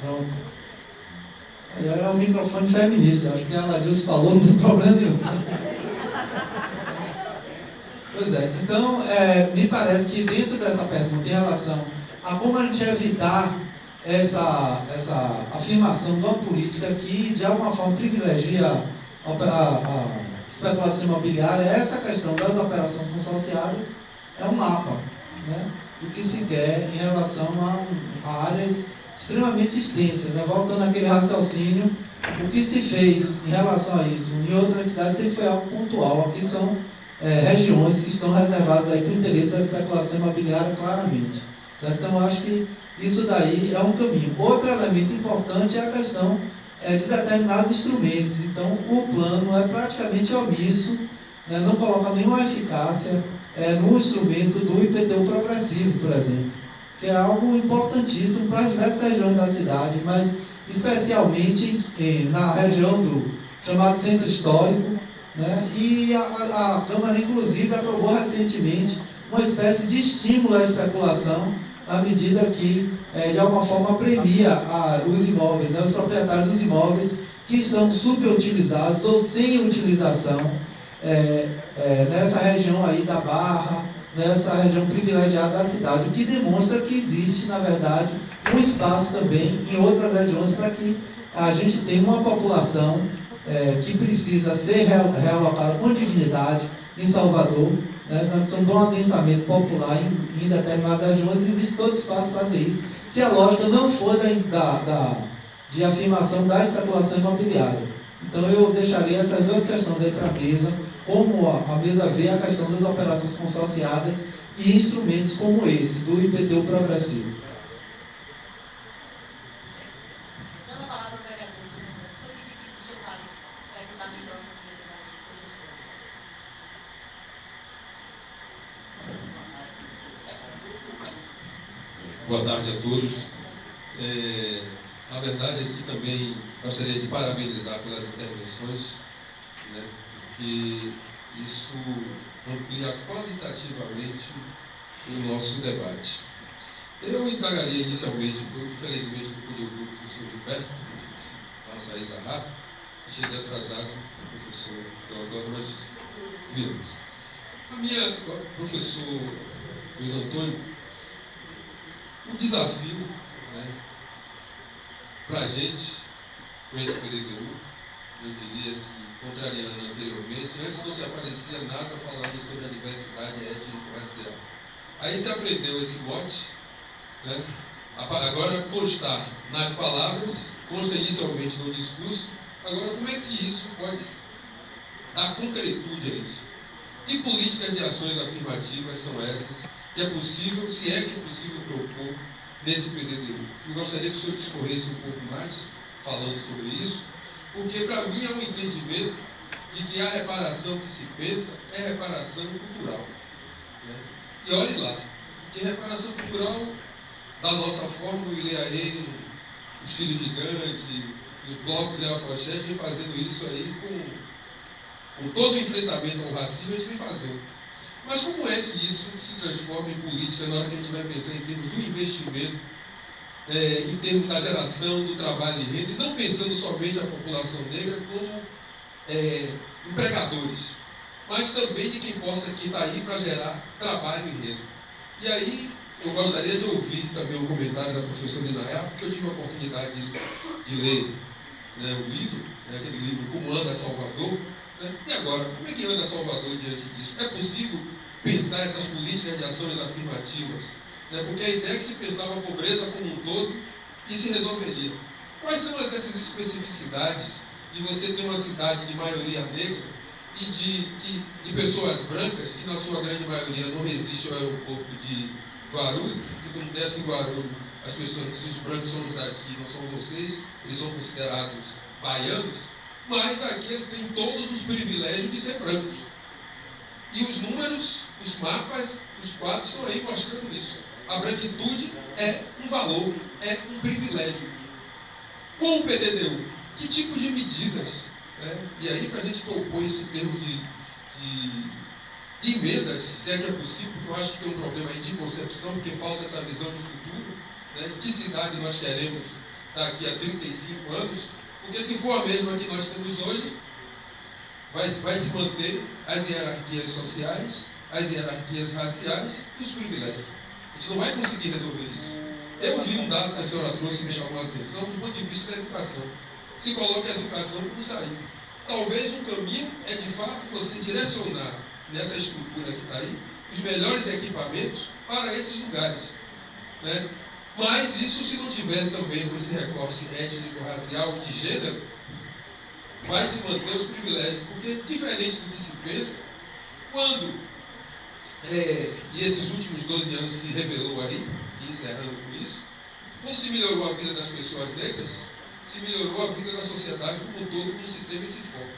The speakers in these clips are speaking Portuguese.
Pronto. Aí é o microfone feminista, acho que a Ladilce falou, não tem problema nenhum. Pois é, então, me parece que dentro dessa pergunta, em relação a como a gente evitar essa afirmação de uma política que, de alguma forma, privilegia a especulação imobiliária, essa questão das operações consorciadas é um mapa, né, do que se quer em relação a áreas extremamente extensas, né? Voltando àquele raciocínio, o que se fez em relação a isso em outras cidades sempre foi algo pontual. Aqui são regiões que estão reservadas aí para o interesse da especulação imobiliária claramente. Então, acho que isso daí é um caminho. Outro elemento importante é a questão de determinados instrumentos. Então, o plano é praticamente omisso, né? Não coloca nenhuma eficácia no instrumento do IPTU progressivo, por exemplo, que é algo importantíssimo para as diversas regiões da cidade, mas especialmente na região do chamado Centro Histórico, né? E a Câmara, inclusive, aprovou recentemente uma espécie de estímulo à especulação, à medida que, de alguma forma, premia os imóveis, né? Os proprietários dos imóveis que estão subutilizados ou sem utilização nessa região aí da Barra, nessa região privilegiada da cidade, o que demonstra que existe, na verdade, um espaço também em outras regiões para que a gente tenha uma população que precisa ser realocada com dignidade em Salvador, né? Nós estamos dando um adensamento popular em determinadas regiões e existe todo espaço para fazer isso, se a lógica não for de afirmação da especulação imobiliária. Então eu deixaria essas duas questões aí para a mesa, como a mesa vê a questão das operações consorciadas e instrumentos como esse, do IPTU progressivo. Dando a palavra para a Gabriela, eu pedi que o senhor Fábio vai ajudar melhor na mesa. Boa tarde a todos. Na verdade, aqui também gostaria de parabenizar pelas intervenções, né, porque isso amplia qualitativamente o nosso debate. Eu indagaria inicialmente, eu infelizmente não pude ouvir o professor Gilberto, porque estava saindo rápido, cheguei atrasado com o professor Teodoro, mas vimos. A minha professor Luiz Antônio, o desafio, né, para a gente, com esse PDDU, eu diria que, contrariando anteriormente, antes não se aparecia nada falando sobre a diversidade étnico-racial. Aí se aprendeu esse mote, né? Agora constar nas palavras, consta inicialmente no discurso, agora como é que isso pode dar concretude a isso? Que políticas de ações afirmativas são essas que é possível, se é que é possível propor nesse PDDU? Eu gostaria que o senhor discorresse um pouco mais, falando sobre isso, porque para mim é um entendimento de que a reparação que se pensa é reparação cultural, né? E olhe lá, que reparação cultural, da nossa forma, o Ileaê, os Filhos Gigantes, os blocos e a Alfaxés vem fazendo isso aí com todo o enfrentamento ao racismo, a gente vem fazendo. Mas como é que isso se transforma em política na hora que a gente vai pensar em termos do investimento, em termos da geração do trabalho e renda, e não pensando somente a população negra como empregadores, mas também de quem possa aqui estar aí para gerar trabalho e renda. E aí eu gostaria de ouvir também o comentário da professora Inayá, porque eu tive a oportunidade de ler, né, o livro, né, aquele livro Como Anda Salvador, né? E agora, como é que anda Salvador diante disso? É possível pensar essas políticas de ações afirmativas, né? Porque a ideia é que se pensava a pobreza como um todo e se resolveria. Quais são essas especificidades de você ter uma cidade de maioria negra e de pessoas brancas, que na sua grande maioria não resiste ao aeroporto de Guarulhos, e quando desce em Guarulhos, as pessoas dizem: os brancos são os daqui, não são vocês, eles são considerados baianos, mas aqui eles têm todos os privilégios de ser brancos. E os números, os mapas, os quadros estão aí mostrando isso. A branquitude é um valor, é um privilégio. Com o PDDU, que tipo de medidas, né? E aí, para a gente propor isso em termos de emendas, se é que é possível, porque eu acho que tem um problema aí de concepção, porque falta essa visão de futuro, né? Que cidade nós queremos daqui a 35 anos, porque se for a mesma que nós temos hoje, vai se manter as hierarquias sociais, as hierarquias raciais e os privilégios. A gente não vai conseguir resolver isso. Eu vi um dado que a senhora trouxe e me chamou a atenção do ponto de vista da educação. Se coloca a educação como saída. Talvez um caminho é, de fato, você direcionar nessa estrutura que está aí os melhores equipamentos para esses lugares, né? Mas isso, se não tiver também com esse recorte étnico, racial e de gênero, vai se manter os privilégios, porque, diferente do que se pensa, quando, e esses últimos 12 anos se revelou aí, e encerrando com isso, quando se melhorou a vida das pessoas negras, se melhorou a vida da sociedade como um todo, quando se teve esse foco.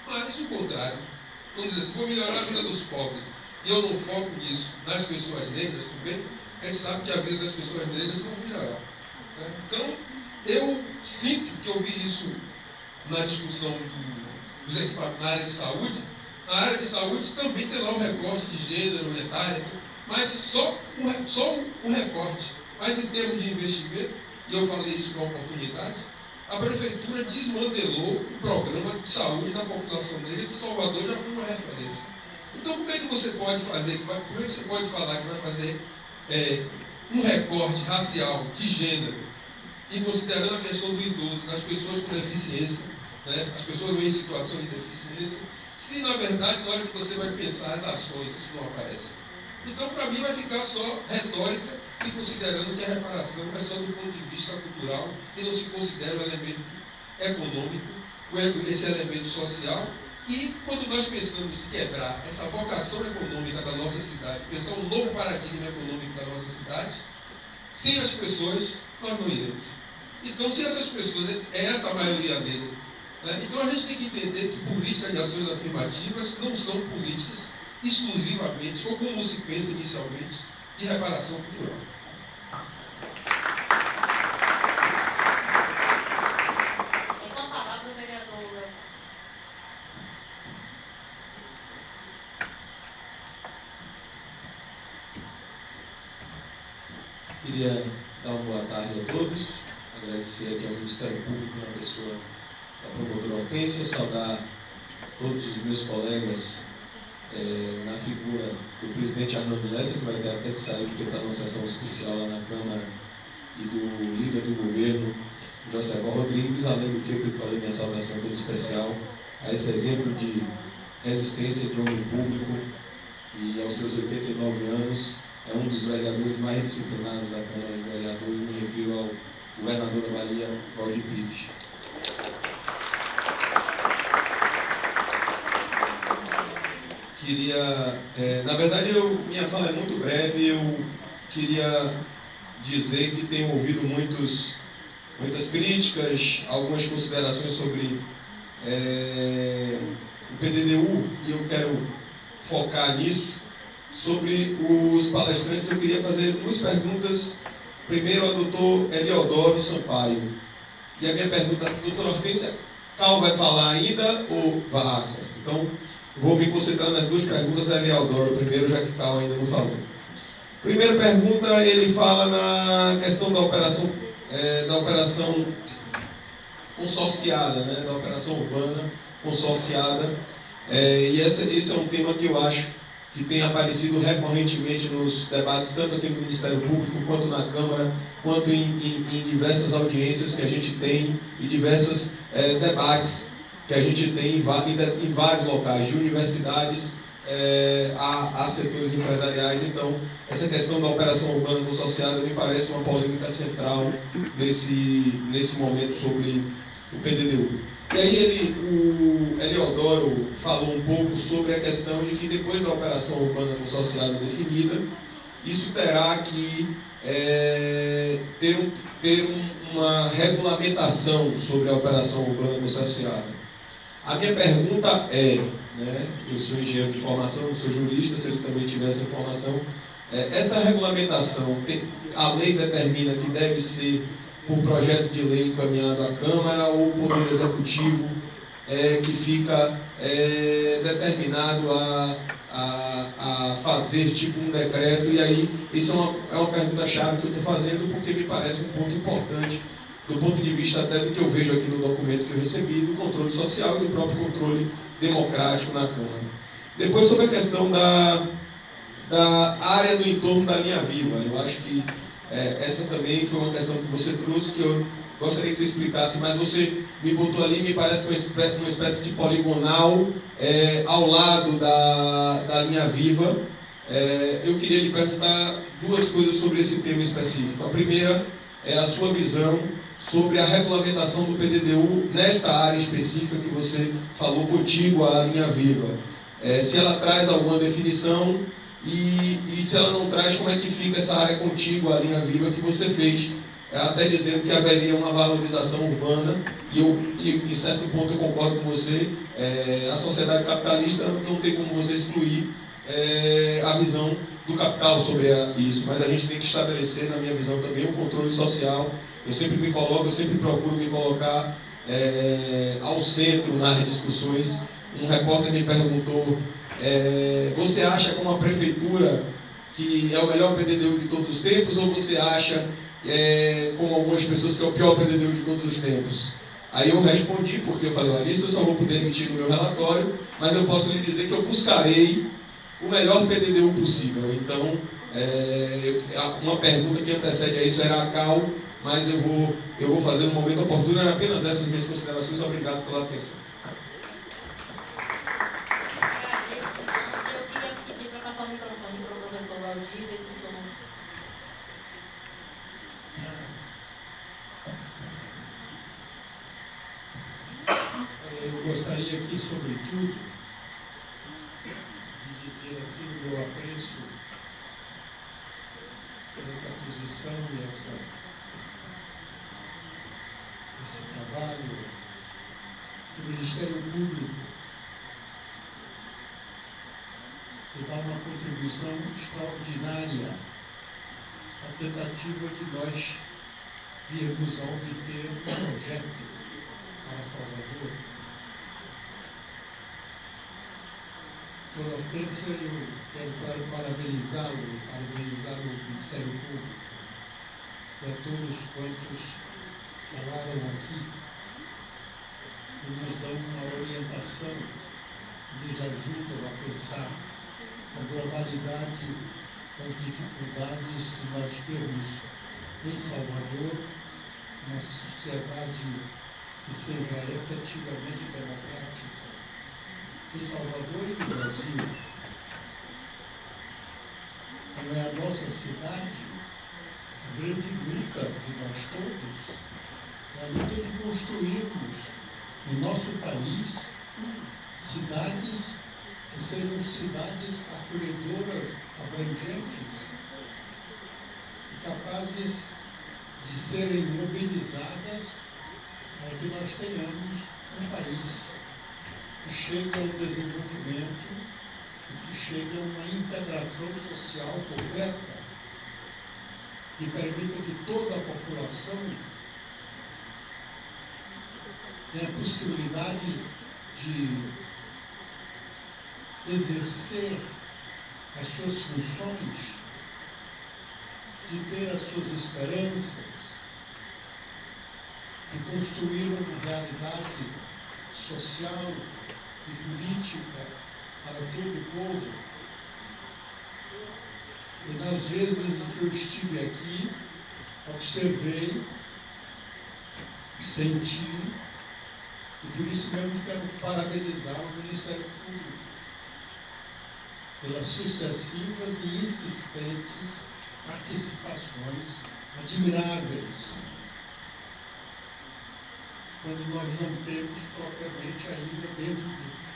Mas o contrário, vamos dizer, se for melhorar a vida dos pobres, e eu não foco nisso nas pessoas negras também, a gente sabe que a vida das pessoas negras não vai melhorar, né? Então, eu sinto que eu vi isso na discussão dos equipamentos na área de saúde. Na área de saúde também tem lá o recorte de gênero, etário, mas só o recorte. Mas em termos de investimento, e eu falei isso com a oportunidade, a prefeitura desmantelou o programa de saúde da população negra, que Salvador já foi uma referência. Então, como é que você pode fazer, como é que você pode falar que vai fazer um recorte racial, de gênero, e considerando a questão do idoso, das pessoas com deficiência, né, as pessoas em situação de deficiência, se na verdade, na hora que você vai pensar as ações, isso não aparece? Então, para mim, vai ficar só retórica e considerando que a reparação é só do ponto de vista cultural e não se considera o elemento econômico, esse elemento social. E quando nós pensamos em quebrar essa vocação econômica da nossa cidade, pensar um novo paradigma econômico da nossa cidade, sem as pessoas, nós não iremos. Então, se essas pessoas, é essa a maioria negra, né? Então a gente tem que entender que políticas de ações afirmativas não são políticas exclusivamente, ou como se pensa inicialmente, de reparação cultural. Com a palavra o vereador Léo. Queria dar uma boa tarde a todos, agradecer aqui ao Ministério Público, na pessoa da promotora Hortência, saudar todos os meus colegas na figura do presidente Arnaldo Lessa, que vai ter até que sair porque está numa sessão especial lá na Câmara, e do líder do governo, José Val Rodrigues, além do que eu falei, minha saudação toda especial a esse exemplo de resistência de homem público, que aos seus 89 anos é um dos vereadores mais disciplinados da Câmara de Vereadores, me refiro ao governador da Bahia, Valdir Pires. Queria, na verdade, minha fala é muito breve. Eu queria dizer que tenho ouvido muitas críticas, algumas considerações sobre o PDDU, e eu quero focar nisso. Sobre os palestrantes, eu queria fazer duas perguntas. Primeiro, ao doutor Eliodoro Sampaio. E a minha pergunta, doutora Hortência, Cal vai falar ainda ou vai? Certo. Então, vou me concentrar nas duas perguntas a Eliodoro primeiro, já que Cal ainda não falou. Primeira pergunta, ele fala na questão da operação consorciada, né? Da operação urbana consorciada. E esse é um tema que eu acho que tem aparecido recorrentemente nos debates, tanto aqui no Ministério Público, quanto na Câmara, quanto em diversas audiências que a gente tem, e diversos debates que a gente tem em vários locais, de universidades a setores empresariais. Então, essa questão da operação urbana consorciada me parece uma polêmica central nesse momento sobre o PDDU. E aí o Eliodoro falou um pouco sobre a questão de que depois da operação urbana consorciada definida, isso terá que ter uma regulamentação sobre a operação urbana consorciada. A minha pergunta eu sou engenheiro de formação, não sou jurista, se ele também tiver essa informação, essa regulamentação, a lei determina que deve ser por projeto de lei encaminhado à Câmara, ou o Poder Executivo que fica determinado a fazer tipo um decreto. E aí, isso é uma pergunta-chave que eu estou fazendo, porque me parece um ponto importante do ponto de vista até do que eu vejo aqui no documento que eu recebi, do controle social e do próprio controle democrático na Câmara. Depois, sobre a questão da área do entorno da linha viva, eu acho que essa também foi uma questão que você trouxe, que eu gostaria que você explicasse, mas você me botou ali, me parece uma espécie de poligonal ao lado da linha viva. Eu queria lhe perguntar duas coisas sobre esse tema específico. A primeira é a sua visão sobre a regulamentação do PDDU nesta área específica que você falou contigo, a linha viva. Se ela traz alguma definição e se ela não traz, como é que fica essa área contígua, a linha viva que você fez, até dizendo que haveria uma valorização urbana, e em certo ponto eu concordo com você, a sociedade capitalista não tem como você excluir a visão do capital sobre isso, mas a gente tem que estabelecer, na minha visão também, um controle social. Eu sempre procuro me colocar ao centro nas discussões. Um repórter me perguntou, você acha como a prefeitura que é o melhor PDDU de todos os tempos, ou você acha, como algumas pessoas, que é o pior PDDU de todos os tempos? Aí eu respondi, porque eu falei, olha, isso eu só vou poder emitir no meu relatório, mas eu posso lhe dizer que eu buscarei o melhor PDDU possível. Então, uma pergunta que antecede a isso era a CAL, mas eu vou fazer no momento oportuno. Eram apenas essas minhas considerações. Obrigado pela atenção. Eu queria pedir para passar o microfone para o professor Valdir, ver se o som... Eu gostaria aqui, sobretudo, de dizer assim o meu apreço por essa posição e esse trabalho do Ministério Público, que dá uma contribuição extraordinária à tentativa de nós virmos a obter um projeto para Salvador. Doutor Hortência, eu quero parabenizá-lo e parabenizar o Ministério Público e a todos quantos falaram aqui e nos dão uma orientação, nos ajudam a pensar a globalidade das dificuldades de nós termos em Salvador uma sociedade que seja efetivamente democrática. Em Salvador e no Brasil, não é a nossa cidade, a grande luta de nós todos, é a luta de construirmos no nosso país cidades que sejam cidades acolhedoras, abrangentes e capazes de serem mobilizadas para que nós tenhamos um país que chegue ao desenvolvimento e que chegue a uma integração social completa, que permita que toda a população tenha a possibilidade de exercer as suas funções, de ter as suas esperanças, de construir uma realidade social e política para todo o povo. E nas vezes em que eu estive aqui, observei, senti, e por isso mesmo quero parabenizar o Ministério Público pelas sucessivas e insistentes participações admiráveis, quando nós não temos propriamente ainda dentro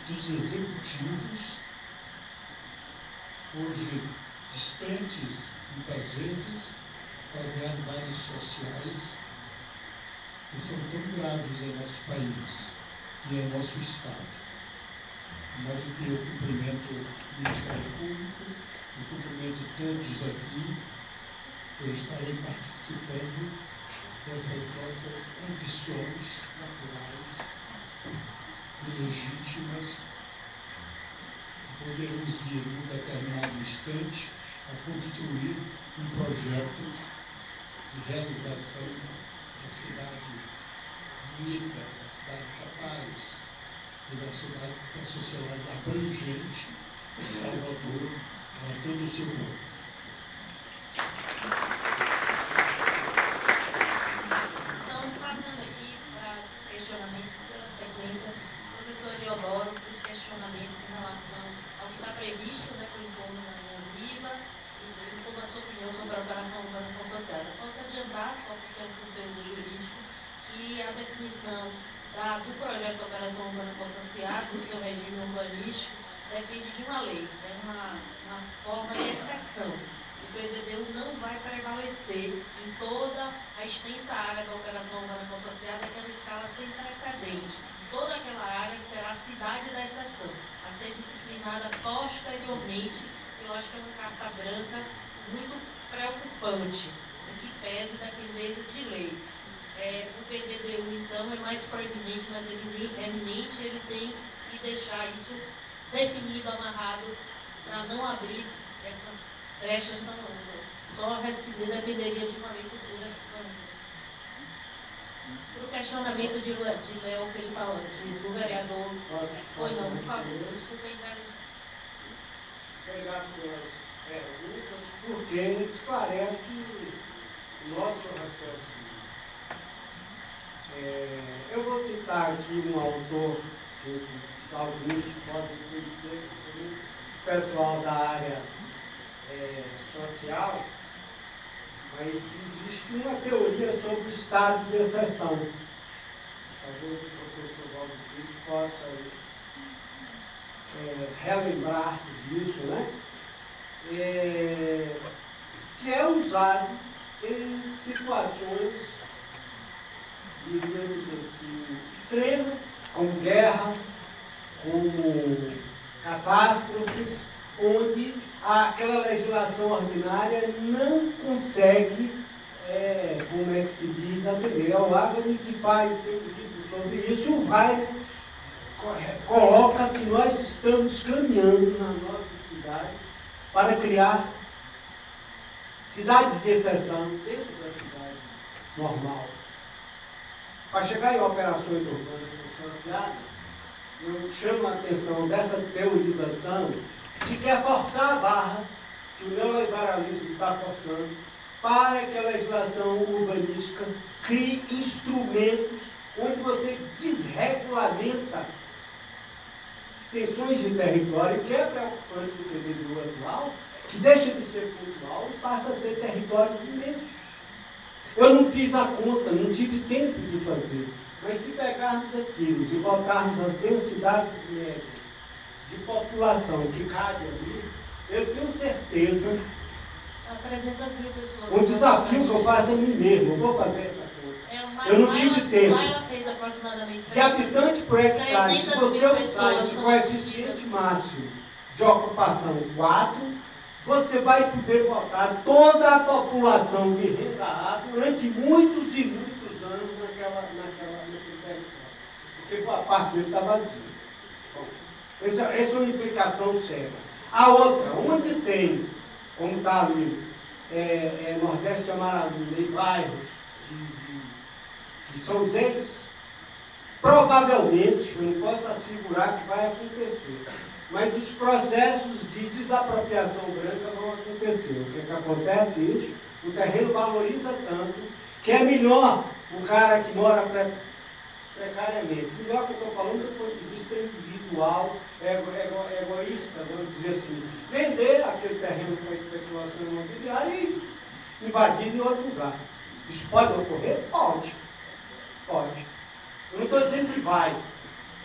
dos executivos, hoje distantes, muitas vezes, das realidades sociais que são tão graves em nosso país e em nosso Estado. De modo que eu cumprimento o Ministério Público, eu cumprimento todos aqui por estarem participando dessas nossas ambições naturais e legítimas de podermos vir, num determinado instante, a construir um projeto de realização da cidade bonita, da cidade capaz e da sociedade abrangente de Salvador para todo o seu mundo. Então, passando aqui para os questionamentos pela sequência, professor Eleodoro, para os questionamentos em relação ao que está previsto, né, por encontro na linha viva e como a sua opinião sobre a operação urbana consociada. Posso adiantar, só porque é um conteúdo jurídico, que a definição do projeto de operação urbana consociada, do seu regime urbanístico, depende de uma lei, é uma forma de exceção. O PDDU não vai prevalecer em toda a extensa área da operação urbana consociada, que é uma escala sem precedente. Toda aquela área será a cidade da exceção, a ser disciplinada posteriormente. Eu acho que é uma carta branca muito preocupante, o que pese depender de lei. O PDDU, então, é mais proeminente, mais eminente, ele tem que deixar isso definido, amarrado, para não abrir essas brechas tão longas. Só dependeria de uma lei futura. Para o questionamento de Léo, que ele falou, do vereador. Foi não, por favor, desculpem, obrigado pelas perguntas, porque esclarece o nosso raciocínio. Eu vou citar aqui um autor que alguns podem conhecer, o pessoal da área social, mas existe uma teoria sobre o estado de exceção. Talvez o professor Valdo Filho possa relembrar disso, né? Que é usado em situações, diríamos assim, extremas, como guerra, como catástrofes, onde aquela legislação ordinária não consegue, como é que se diz, atender. O Agni que faz sobre isso, coloca que nós estamos caminhando nas nossas cidades para criar cidades de exceção dentro da cidade normal. Para chegar em operações urbanas consociadas, eu chamo a atenção dessa teorização de que é forçar a barra que o neoliberalismo está forçando para que a legislação urbanística crie instrumentos onde você desregulamenta extensões de território, que é preocupante do PDDU atual, que deixa de ser pontual e passa a ser territórios imensos. Eu não fiz a conta, não tive tempo de fazer, mas se pegarmos aquilo e botarmos as densidades médias de população que cabe ali, eu tenho certeza, 300 mil pessoas. um desafio que eu faço a mim mesmo, eu vou fazer essa conta. Eu não tive tempo. Lá ela fez aproximadamente De habitante por hectare, se você usar esse coeficiente máximo de ocupação 4, você vai poder botar toda a população de renda A durante muitos e muitos anos naquele território. Porque boa parte dele está vazio. Bom, essa é uma implicação séria. A outra, onde tem, como está ali, Nordeste Amaralina e bairros que são os entes, provavelmente, eu não posso assegurar que vai acontecer, mas os processos de desapropriação branca vão acontecer. O que acontece é isso? O terreno valoriza tanto que é melhor o cara que mora precariamente. Melhor que eu estou falando do ponto de vista individual, egoísta, vamos dizer assim. Vender aquele terreno para especulação imobiliária e invadir em outro lugar. Isso pode ocorrer? Pode. Pode. Eu não estou dizendo que vai,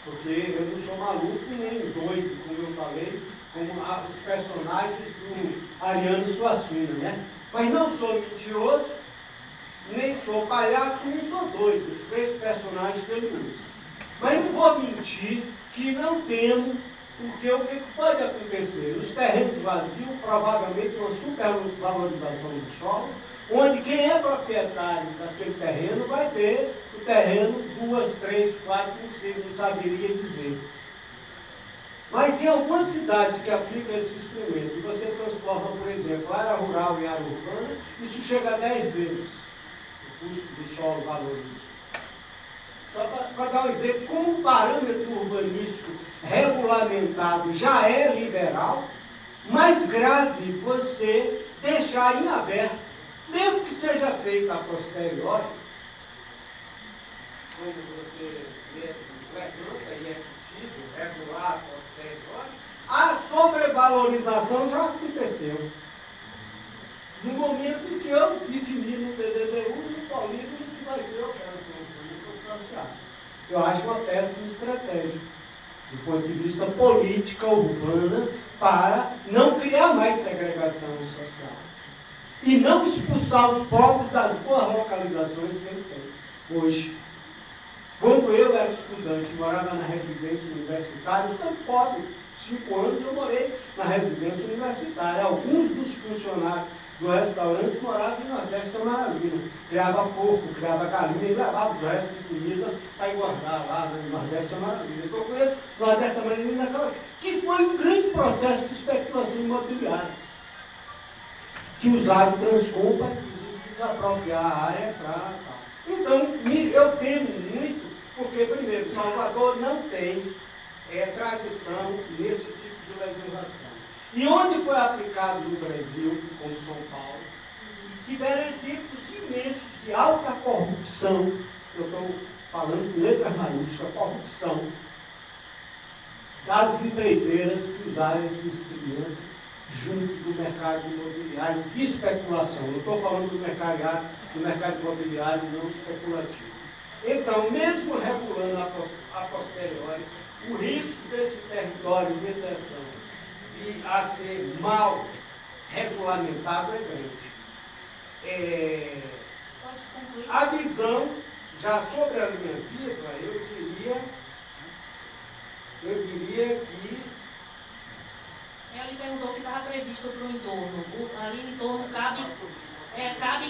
porque eu não sou maluco nem doido, como eu falei, como os personagens do Ariano Suassuna, né? Mas não sou mentiroso, nem sou palhaço, nem sou doido, os três personagens que ele usa. Mas não vou mentir que não temo, porque o que pode acontecer? Os terrenos vazios, provavelmente uma supervalorização do solo, onde quem é proprietário daquele terreno vai ter o terreno 2, 3, 4, não saberia dizer. Mas em algumas cidades que aplicam esse instrumento, você transforma, por exemplo, área rural em área urbana, isso chega a 10 vezes. custo do solo valoriza. Só para dar um exemplo, como o parâmetro urbanístico regulamentado já é liberal, mais grave você deixar em aberto, mesmo que seja feito a posteriori, quando você levanta e é possível regular a posteriori, a sobrevalorização já aconteceu. No momento em que eu defini no PDDU, no polígono, que vai ser o operação social. Eu acho uma péssima estratégia, do ponto de vista política urbana, para não criar mais segregação social. E não expulsar os pobres das boas localizações que ele tem hoje. Quando eu era estudante, morava na residência universitária, estando pobre, 5 anos eu morei na residência universitária. Alguns dos funcionários do restaurante moravam no Nordeste da Maravilha. Criava porco, criava galinha e levava os restos de comida para engordar lá no Nordeste da Maravilha. Eu conheço o Nordeste da Maravilha naquela que foi um grande processo de especulação imobiliária, que usaram o Transcom para desapropriar a área para tal. Então, eu temo muito, porque, primeiro, Salvador não tem tradição nesse tipo de legislação. E onde foi aplicado no Brasil, como São Paulo, tiveram exemplos imensos de alta corrupção, eu estou falando com letras maiúsculas, corrupção, das empreiteiras que usaram esse instrumento junto do mercado imobiliário de especulação. Eu estou falando do mercado imobiliário não especulativo. Então, mesmo regulando a posteriori, o risco desse território de exceção a ser mal regulamentado é grande. A visão, já sobre a linha viva, eu diria que... Ela lhe perguntou o que estava previsto para o entorno. Ali no entorno cabe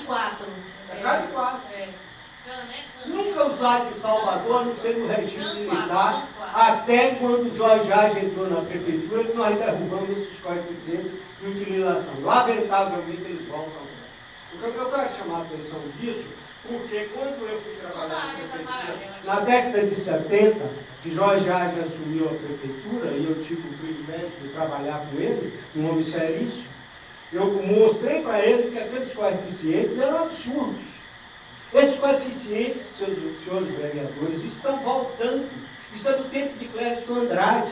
4. Cabe 4. Nunca usado em Salvador, não sei no regime militar, até quando o Jorge Age entrou na prefeitura, que nós derrubamos esses coeficientes de utilização. Lamentavelmente, eles voltam. O que eu quero chamar a atenção disso, porque quando eu fui trabalhar na prefeitura, na década de 70, que Jorge Age assumiu a prefeitura, e eu tive o privilégio de trabalhar com ele, um homem seríssimo, eu mostrei para ele que aqueles coeficientes eram absurdos. Esses coeficientes, senhores vereadores, estão voltando. Isso é do tempo de Clécio Andrade.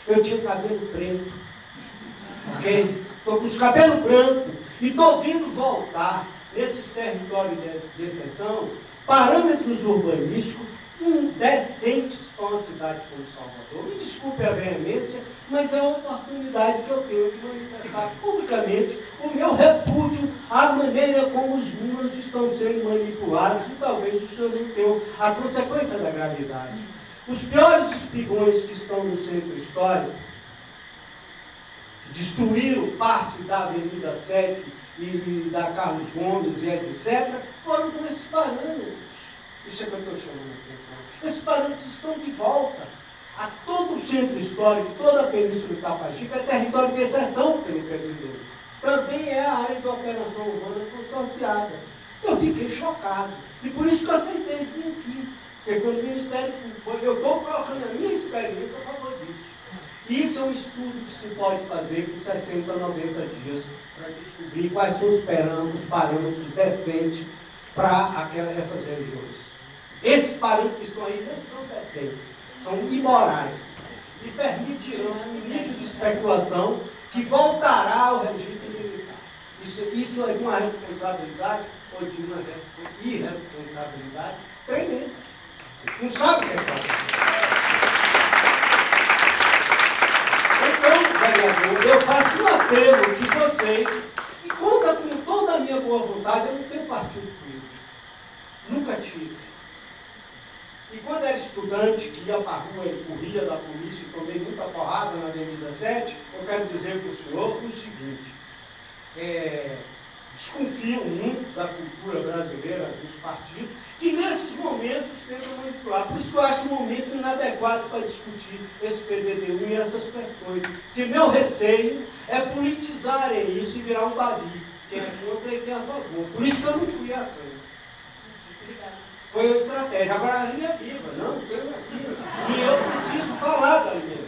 Eu tinha cabelo preto. Ok? Estou com os cabelos brancos e estou vindo voltar nesses territórios de exceção parâmetros urbanísticos indecentes para uma cidade como Salvador. Me desculpe a veemência, mas é uma oportunidade que eu tenho de manifestar publicamente o meu repúdio à maneira como os números estão sendo manipulados e talvez o senhor não tenha a consequência da gravidade. Os piores espigões que estão no centro histórico, que destruíram parte da Avenida 7 e da Carlos Gomes e etc., foram com esses parâmetros. Isso é que eu estou chamando a atenção. Esses parâmetros estão de volta a todo o centro histórico, toda a Península Itapajica, é território de exceção pelo PDD. Também é a área de operação urbana consorciada. Eu fiquei chocado. E por isso que eu aceitei vir aqui. Porque quando o Ministério Público, eu estou colocando a minha experiência a favor disso. Isso é um estudo que se pode fazer com 60, 90 dias para descobrir quais são os parâmetros decentes para essas regiões. Esses parâmetros que estão aí não são decentes, são imorais e permitirão um nível de especulação que voltará ao regime militar. Isso é de uma responsabilidade ou de uma irresponsabilidade tremenda. Não sabe o que é fazer. Então, vereador, eu faço um apelo que vocês, e conta com toda a minha boa vontade, eu não tenho partido político. Nunca tive. E quando era estudante, que ia para a rua e corria da polícia e tomei muita porrada na Avenida 7, eu quero dizer para o senhor o seguinte, desconfio muito da cultura brasileira, dos partidos, que nesses momentos tentam manipular. Por isso que eu acho um momento inadequado para discutir esse PDD1 e essas questões. Porque meu receio é politizarem isso e virar um Davi, quem é contra e quem é a favor. Por isso que eu não fui à frente. Foi uma estratégia. Agora a linha viva, não tem aqui. E eu preciso falar da linha viva.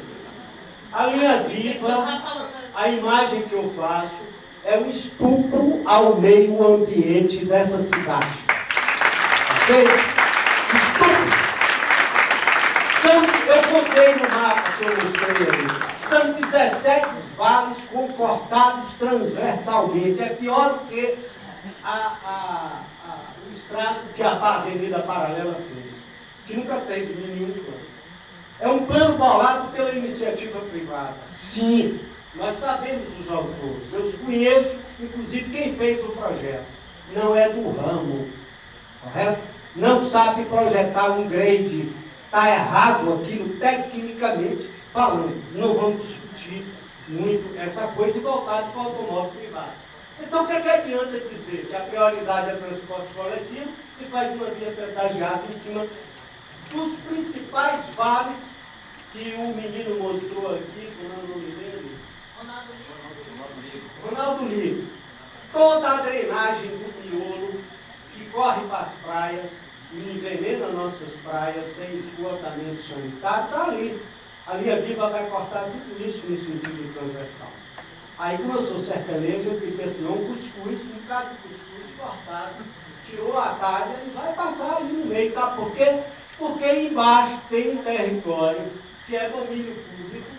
A linha viva, a imagem que eu faço é um estupro ao meio ambiente dessa cidade. Ok? Estupro. Eu contei no mapa que eu mostrei ali. São 17 vales cortados transversalmente. É pior do que o estrago que a Avenida Paralela fez, que nunca teve nenhum plano. É um plano bolado pela iniciativa privada. Sim, nós sabemos os autores. Eu os conheço, inclusive quem fez o projeto. Não é do ramo, correto? Não sabe projetar um grade. Está errado aquilo tecnicamente falando. Não vamos discutir muito essa coisa e voltar para o automóvel privado. Então, o que adianta dizer que a prioridade é transporte coletivo e faz uma via pedagiada em cima dos principais vales que o menino mostrou aqui, como é o nome dele? Ronaldo Ligo. Toda a drenagem do miolo que corre para as praias e envenena nossas praias sem esgotamento sanitário, está ali. A linha viva vai cortar tudo isso no sentido transversal. Aí, como eu sou sertanejo, eu pensei assim, um cuscuz, um bocado de cuscuz cortado, tirou a talha e vai passar ali no meio. Sabe por quê? Porque embaixo tem um território que é domínio público,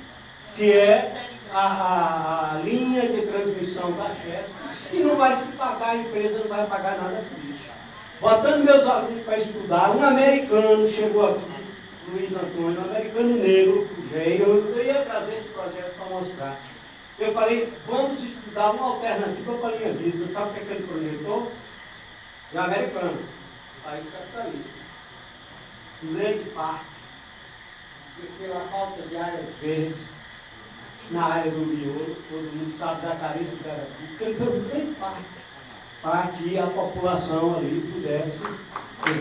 que é a linha de transmissão da Chesf, e não vai se pagar, a empresa não vai pagar nada por isso. Botando meus alunos para estudar, um americano chegou aqui, Luiz Antônio, um americano negro, eu ia trazer esse projeto para mostrar. Eu falei, vamos estudar uma alternativa para a linha viva. Sabe o que ele projetou? É americano, país capitalista. Lake Park, pela falta de áreas verdes, na área do miolo, todo mundo sabe da carícia da área pública, ele foi um Lake Park, para que a população ali pudesse ter.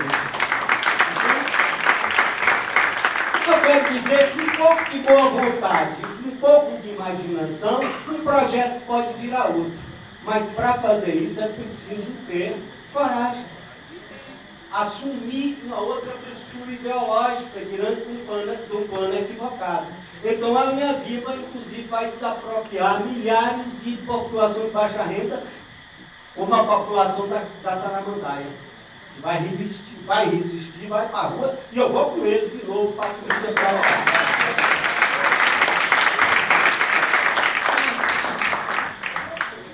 Eu quero dizer que um pouco de boa vontade, um pouco de imaginação, um projeto pode virar outro. Mas para fazer isso é preciso ter coragem. Assumir uma outra postura ideológica diante de um plano equivocado. Então a linha viva, inclusive, vai desapropriar milhares de população de baixa renda, como a população da Saramandaia. Vai resistir, vai para a rua, e eu vou com eles de novo para a polícia para lá.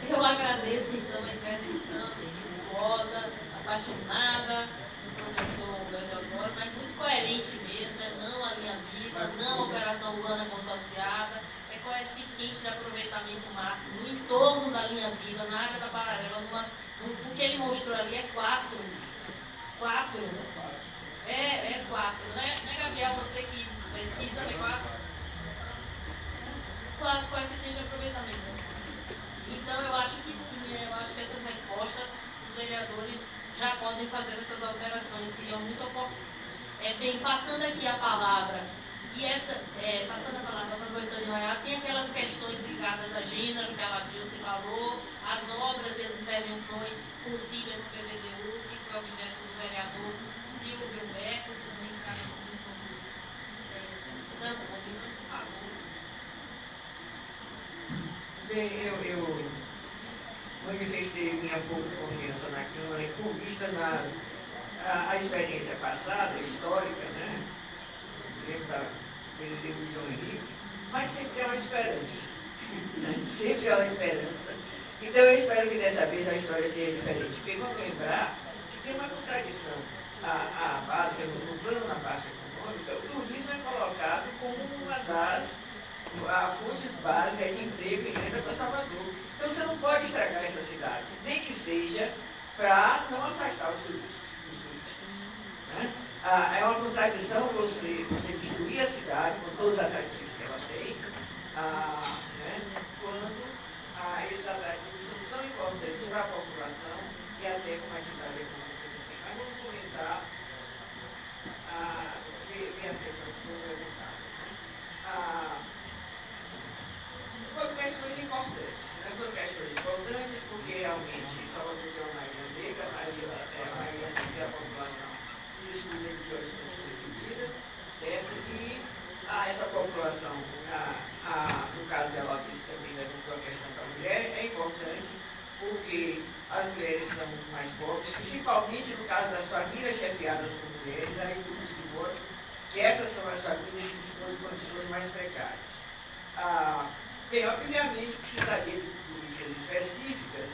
Eu agradeço, então, a intervenção, espirituosa, apaixonada, do professor Leodoro, mas muito coerente mesmo, é não a linha viva, não a operação urbana consociada, é coeficiente de aproveitamento máximo no entorno da linha viva, na área da Paralela, o que ele mostrou ali é 4. É 4, né, Gabriel? Você que pesquisa, é 4? 4 coeficiente de aproveitamento. Então, eu acho que sim, eu acho que essas respostas os vereadores já podem fazer essas alterações, seriam muito oportunas. Bem, passando aqui a palavra, passando a palavra para a professora Inayá, tem aquelas questões ligadas a gênero, que a Dilce falou, as obras e as intervenções possíveis no PVDU, que foi objeto do vereador Silvio Humberto, também está no convite, por favor. Bem, eu manifestei minha pouca confiança na Câmara com vista a experiência passada, histórica, né? Lembro da PVDU de João Henrique, mas sempre há uma esperança. Sempre há uma esperança. Então eu espero que dessa vez a história seja diferente, porque vamos lembrar que tem uma contradição. A básica, no plano da base econômica, o turismo é colocado como uma das fontes básicas de emprego e renda para Salvador. Então você não pode estragar essa cidade, nem que seja para não afastar os turistas. Né? É uma contradição você destruir a cidade com todos os atrativos que ela tem, né? Quando esses atrativos são tão importantes para a população e até como a atividade econômica que tem. Mas vamos comentar ver as questões que foram levantadas. Foram questões importantes. Foram questões importantes porque realmente Salvador é uma ilha negra, a maioria da população principalmente no caso das famílias chefiadas por mulheres, há estudos que mostram que essas são as famílias que dispõem de condições mais precárias. Bem, obviamente precisaria de políticas específicas,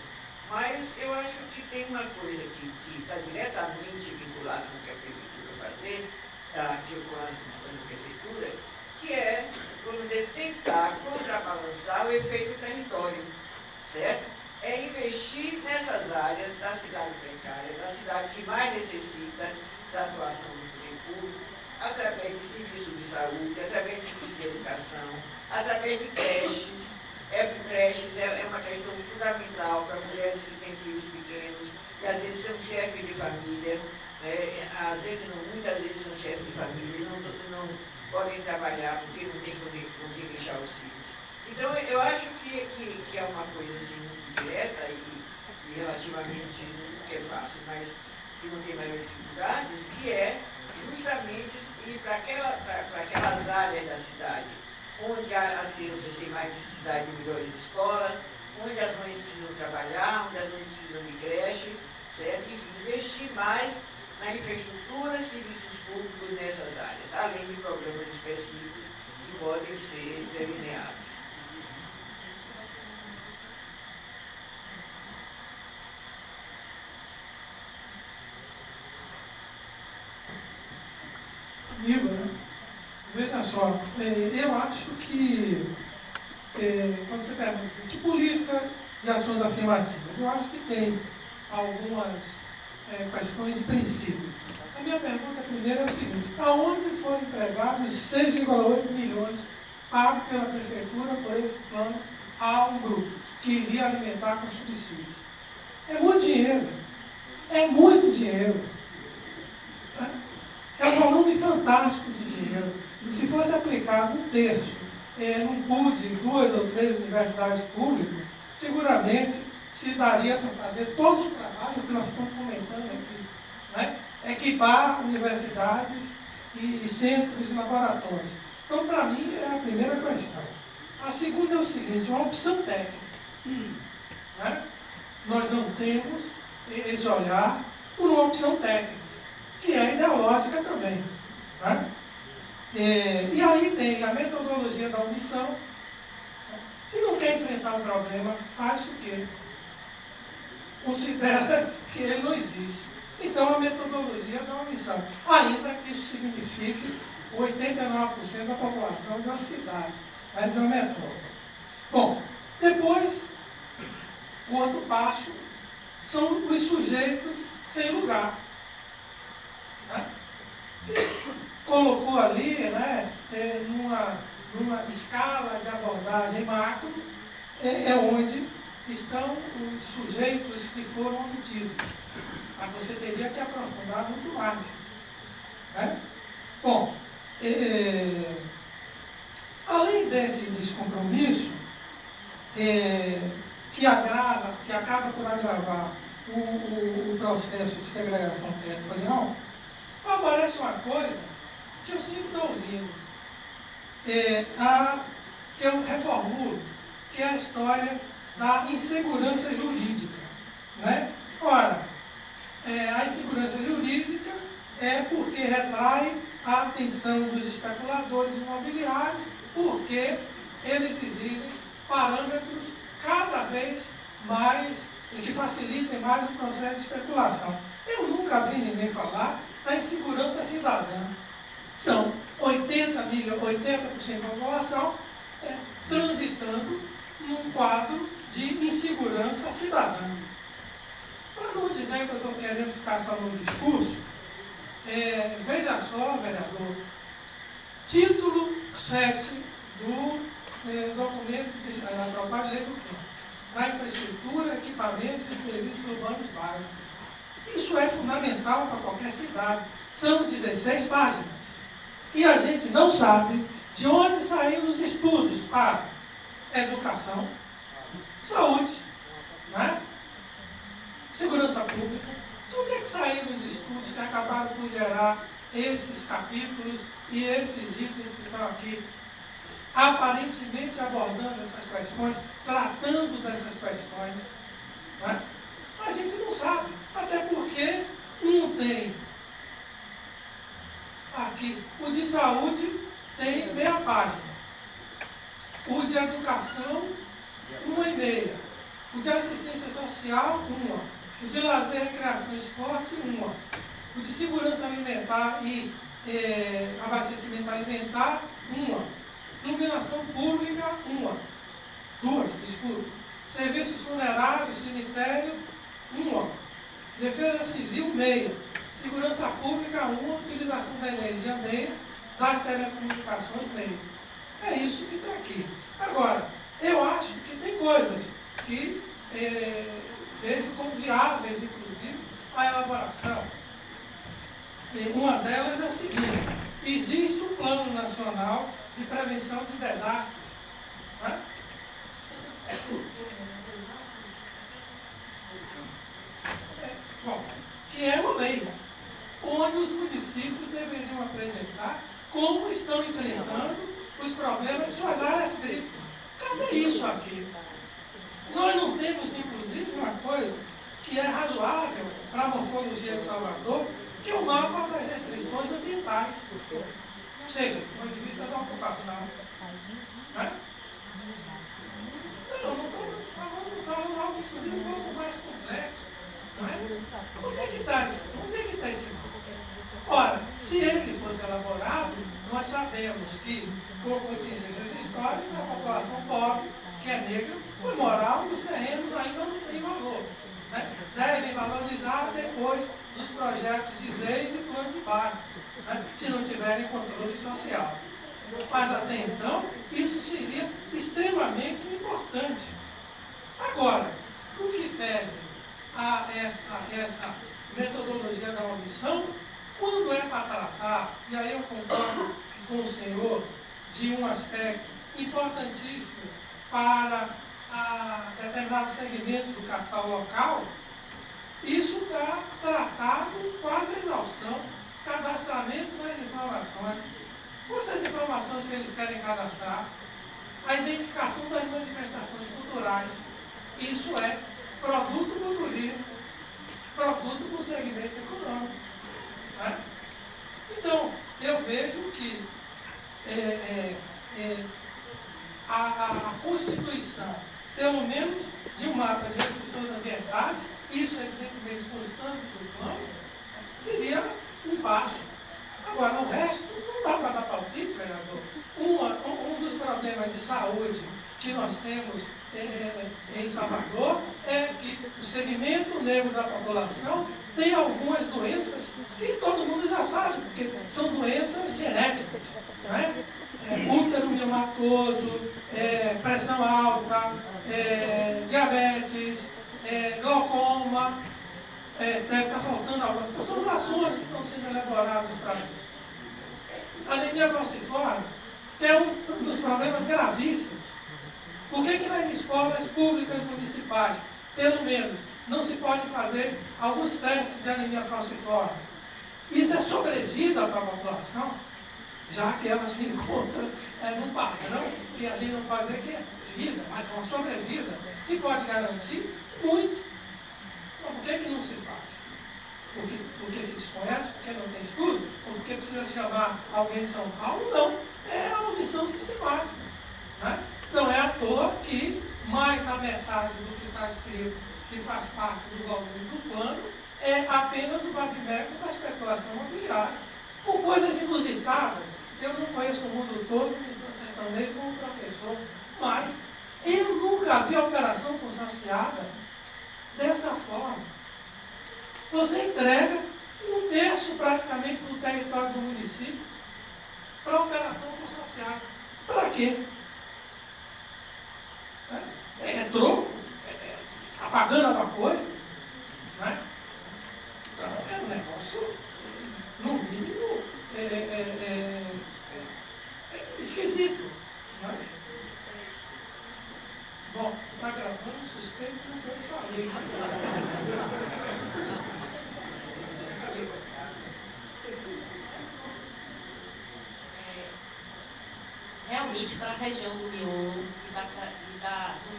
mas eu acho que tem uma coisa que está diretamente vinculada com o que a prefeitura fazer, aqui com as funções da prefeitura, que é, vamos dizer, tentar contrabalançar o efeito território, certo? É investir nessas áreas da cidade precária, da cidade que mais necessita da atuação do poder público, através de serviços de saúde, através de serviços de educação, através de creches. Creches é uma questão fundamental para mulheres que têm filhos pequenos e às vezes são chefes de família, né? Às vezes, não, muitas vezes são chefes de família e não podem trabalhar porque não tem com quem deixar os filhos. Então, eu acho que é uma coisa assim, muito direta e relativamente, não que é fácil, mas que não tem maior dificuldades, que é justamente ir para aquelas áreas da cidade onde as crianças têm mais necessidade de melhores escolas, onde as mães precisam trabalhar, onde as mães precisam de creche, certo? Enfim, investir mais na infraestrutura, serviços públicos nessas áreas, além de programas específicos que podem ser delineados. Amigo, né? Veja só, eu acho que, quando você pergunta assim, que política de ações afirmativas, eu acho que tem algumas questões de princípio. A minha pergunta primeiro é o seguinte: aonde foram empregados 6,8 milhões pagos pela prefeitura por esse plano a um grupo que iria alimentar com subsídios? É muito dinheiro. É muito dinheiro. É um volume fantástico de dinheiro. E se fosse aplicado um terço num pool de 2 ou 3 universidades públicas, seguramente se daria para fazer todos os trabalhos que nós estamos comentando aqui, né? Equipar universidades e centros e laboratórios. Então, para mim, é a primeira questão. A segunda é o seguinte: uma opção técnica. Né? Nós não temos esse olhar por uma opção técnica, que é ideológica também. Né? E aí tem a metodologia da omissão. Se não quer enfrentar um problema, faz o quê? Considera que ele não existe. Então, a metodologia da omissão, ainda que isso signifique 89% da população de uma cidade, né, de uma metrópole. Bom, depois, o outro passo são os sujeitos sem lugar. Né? Se colocou ali, né, numa escala de abordagem macro, é onde estão os sujeitos que foram omitidos. Mas você teria que aprofundar muito mais. Né? Bom, além desse descompromisso, que acaba por agravar o processo de segregação territorial, favorece uma coisa que eu sempre estou ouvindo, que eu reformulo, que é a história da insegurança jurídica. Né? Ora, a insegurança jurídica é porque retrai a atenção dos especuladores imobiliários, porque eles exigem parâmetros cada vez mais e que facilitem mais o processo de especulação. Eu nunca vi ninguém falar da insegurança cidadã. São 80% da população transitando num quadro de insegurança cidadã. Para não dizer que eu estou querendo ficar só no discurso, veja só, vereador, título 7 do documento da própria lei do plano, da infraestrutura, equipamentos e serviços urbanos básicos. Isso é fundamental para qualquer cidade. São 16 páginas. E a gente não sabe de onde saíram os estudos para educação, saúde, né? Segurança pública. De onde é que saíram os estudos que acabaram por gerar esses capítulos e esses itens que estão aqui, aparentemente abordando essas questões, tratando dessas questões? Né? A gente não sabe, até porque aqui, o de saúde tem meia página. O de educação, 1,5. O de assistência social, 1. O de lazer, recreação e esporte, 1. O de segurança alimentar e abastecimento alimentar, 1. Iluminação pública, 2, desculpe. Serviços funerários, cemitério, 1. Defesa civil, meia. Segurança pública, 1. Utilização da energia, meia. Das telecomunicações, meia. É isso que está aqui. Agora, eu acho que tem coisas que vejo como viáveis, inclusive, a elaboração. E uma delas é o seguinte: existe um Plano Nacional de Prevenção de Desastres, né? Bom, que é uma lei, onde os municípios deveriam apresentar como estão enfrentando os problemas de suas áreas críticas. Cadê isso aqui? Nós não temos, inclusive, uma coisa que é razoável para a morfologia de Salvador, que é o mapa das restrições ambientais. Ou seja, do ponto de vista da ocupação. Né? Não estou falando algo, inclusive, um pouco mais complexo. Não é? Onde é que está esse mapa? Ora, se ele fosse elaborado, nós sabemos que, por contingências históricas, a população pobre, que é negra, por moral, os terrenos ainda não têm valor. Né? Devem valorizar depois dos projetos de ZEIS e plano de bairro, né? Se não tiverem controle social. Mas até então, isso seria extremamente importante. Agora, o que pese a essa metodologia da omissão, quando é para tratar, e aí eu concordo com o senhor, de um aspecto importantíssimo para determinados segmentos do capital local, isso está tratado quase a exaustão. Cadastramento das informações. Quais as informações que eles querem cadastrar? A identificação das manifestações culturais. Isso é produto do turismo, produto do segmento econômico. Né? Então, eu vejo que a constituição, pelo menos de um mapa de restrições ambientais, isso evidentemente constante do plano, seria um passo. Agora, o resto não dá para dar palpite, vereador. Um dos problemas de saúde que nós temos em Salvador é que o segmento negro da população tem algumas doenças que todo mundo já sabe, porque são doenças genéticas. Né? Útero miomatoso, pressão alta, diabetes, glaucoma, deve estar faltando alguma. São as ações que estão sendo elaboradas para isso. A anemia falciforme, que é um dos problemas gravíssimos. Por que nas escolas públicas municipais, pelo menos, não se pode fazer alguns testes de anemia falciforme? Isso é sobrevida para a população, já que ela se encontra num padrão que a gente não pode dizer que é vida, mas é uma sobrevida que pode garantir muito. Então, por que não se faz? Porque se desconhece, porque não tem estudo, ou porque precisa chamar alguém de São Paulo? Não, é a omissão sistemática. Né? Não é à toa que mais da metade do que está escrito, que faz parte do volume do plano, é apenas o vadimécum da especulação imobiliária. Por coisas inusitadas, eu não conheço o mundo todo, me sou sertanejo como professor, mas eu nunca vi a operação consorciada dessa forma. Você entrega 1/3 praticamente do território do município para a operação consorciada. Para quê? É troco? Está pagando alguma coisa? Né? Então, é um negócio, no mínimo, esquisito. Né? Bom, está gravando, suspeito, não foi o que falei. Realmente, para a região do miolo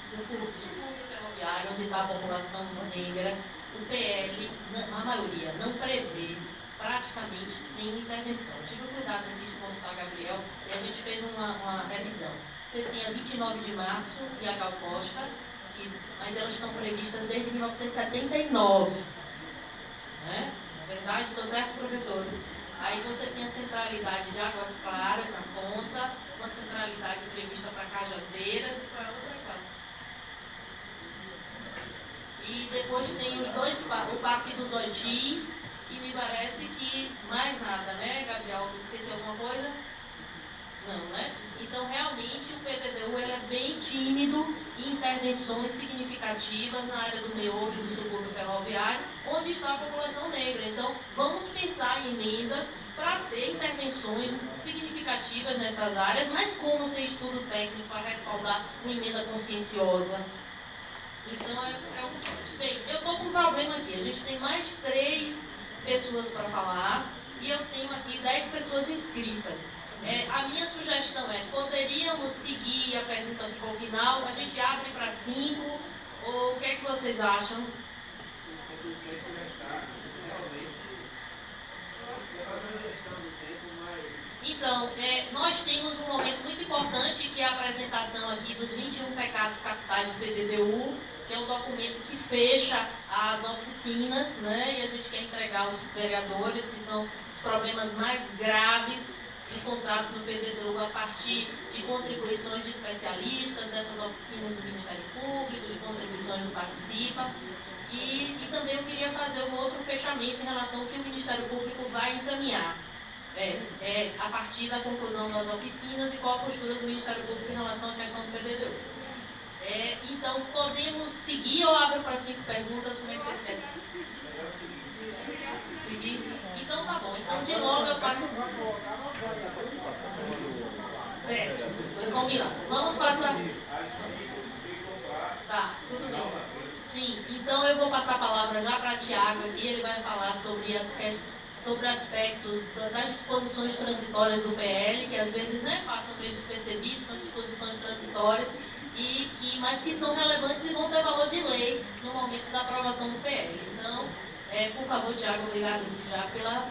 do subúrbio ferroviário, onde está a população negra, o PL, na maioria, não prevê praticamente nenhuma intervenção. Eu tive o cuidado aqui de consultar a Gabriel e a gente fez uma revisão. Você tem a 29 de março e a Gal Costa, mas elas estão previstas desde 1979. Né? Na verdade, estou certo, professores? Aí você tem a centralidade de Águas Claras na ponta, uma centralidade prevista para Cajazeiras e para outra cá. E depois tem os dois, o Parque dos Oitis, e me parece que mais nada, né, Gabriel? Esqueci alguma coisa? Não, né? Então, realmente, o PDDU ele é bem tímido em intervenções significativas na área do meio e do subúrbio ferroviário, onde está a população negra. Então, vamos pensar em emendas para ter intervenções significativas nessas áreas, mas como sem estudo técnico para respaldar uma emenda conscienciosa. Então, bem, eu estou com um problema aqui. A gente tem mais 3 pessoas para falar e eu tenho aqui 10 pessoas inscritas. A minha sugestão é, poderíamos seguir, a pergunta ficou final, a gente abre para 5, ou o que é que vocês acham? Então, nós temos um momento muito importante, que é a apresentação aqui dos 21 pecados capitais do PDDU, que é um documento que fecha as oficinas, né, e a gente quer entregar aos vereadores, que são os problemas mais graves encontrados no PDDU a partir de contribuições de especialistas, dessas oficinas do Ministério Público, de contribuições do Participa. E também eu queria fazer um outro fechamento em relação ao que o Ministério Público vai encaminhar. A partir da conclusão das oficinas e qual a postura do Ministério Público em relação à questão do PDDU. Então, podemos seguir ou abro para 5 perguntas? Como é que vocês querem? Seguir? Então, tá bom. Então, de logo eu passo... Certo, combinado. Vamos passar... Tá, tudo bem. Sim, então eu vou passar a palavra já para Tiago aqui, ele vai falar sobre aspectos das disposições transitórias do PL, que às vezes passam meio despercebidos, são disposições transitórias, mas que são relevantes e vão ter valor de lei no momento da aprovação do PL. Então, por favor, Tiago, obrigado já pela